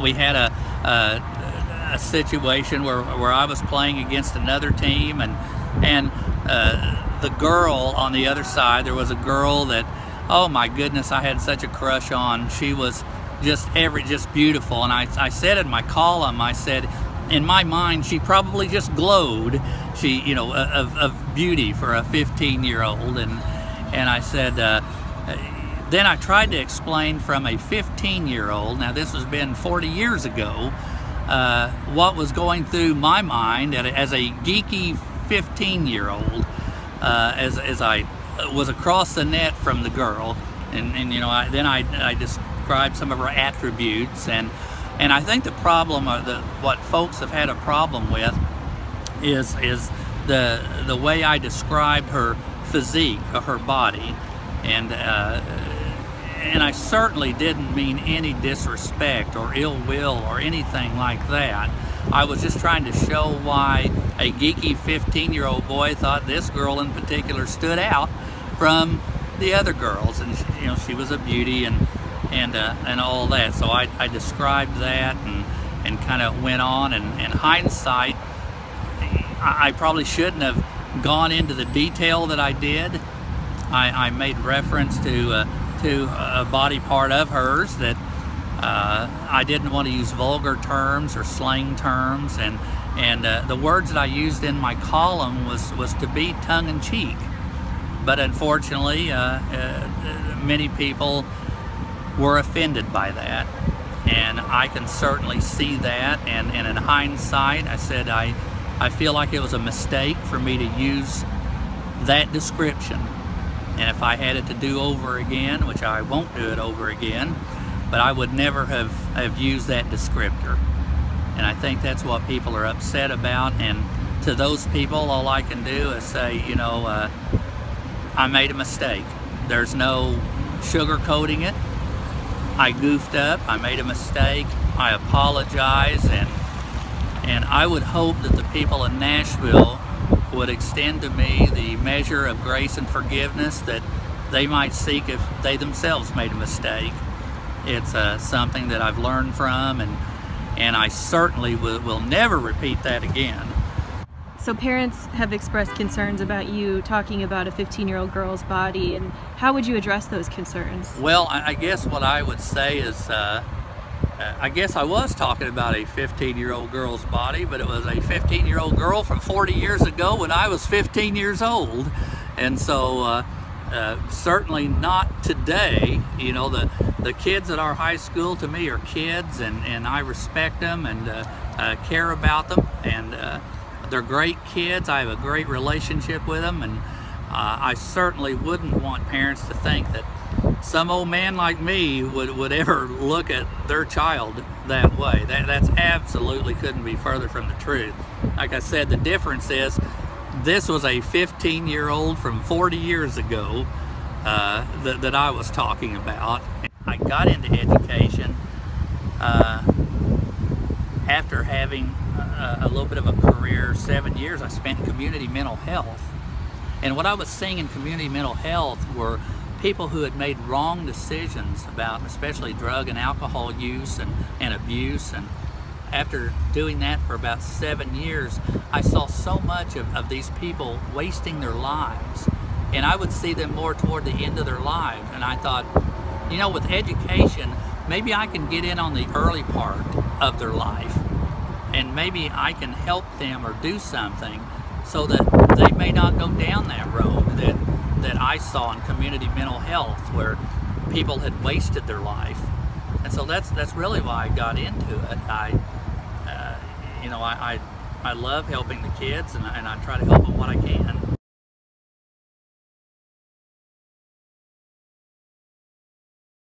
we had a situation where I was playing against another team, and the girl on the other side, there was a girl that, oh my goodness, I had such a crush on. She was just beautiful, and I said in my column, I said, in my mind, she probably just glowed, of beauty for a 15-year-old, and I said, then I tried to explain from a 15-year-old, now this has been 40 years ago, what was going through my mind as a geeky 15-year-old, as I was across the net from the girl, and then I described some of her attributes, and I think the problem, what folks have had a problem with, is the way I described her physique, her body, and I certainly didn't mean any disrespect or ill will or anything like that. I was just trying to show why a geeky 15-year-old boy thought this girl in particular stood out from the other girls, and she was a beauty and all that. So I described that and kind of went on, and in hindsight, I probably shouldn't have gone into the detail that I did. I made reference to a body part of hers that I didn't want to use vulgar terms or slang terms, and the words that I used in my column was to be tongue-in-cheek. But unfortunately, many people were offended by that, and I can certainly see that, and in hindsight, I said I feel like it was a mistake for me to use that description, and if I had it to do over again, which I won't do it over again, but I would never have used that descriptor. And I think that's what people are upset about, and to those people, all I can do is say, I made a mistake. There's no sugarcoating it. I goofed up, I made a mistake, I apologize, and I would hope that the people in Nashville would extend to me the measure of grace and forgiveness that they might seek if they themselves made a mistake. It's something that I've learned from, and I certainly will never repeat that again. So parents have expressed concerns about you talking about a 15-year-old girl's body, and how would you address those concerns? Well, I guess what I would say is, I guess I was talking about a 15-year-old girl's body, but it was a 15-year-old girl from 40 years ago when I was 15 years old. And so certainly not today. The kids at our high school to me are kids, and I respect them and care about them, and they're great kids. I have a great relationship with them, and I certainly wouldn't want parents to think that some old man like me would ever look at their child that way. That's absolutely couldn't be further from the truth. Like I said, the difference is this was a 15-year-old from 40 years ago that I was talking about. I got into education after having a little bit of a career. 7 years I spent in community mental health. And what I was seeing in community mental health were people who had made wrong decisions about especially drug and alcohol use and abuse. And after doing that for about 7 years, I saw so much of these people wasting their lives. And I would see them more toward the end of their lives. And I thought, with education, maybe I can get in on the early part of their life, and maybe I can help them or do something so that they may not go down that road that I saw in community mental health, where people had wasted their life. And so that's really why I got into it. I love helping the kids, and I try to help them what I can.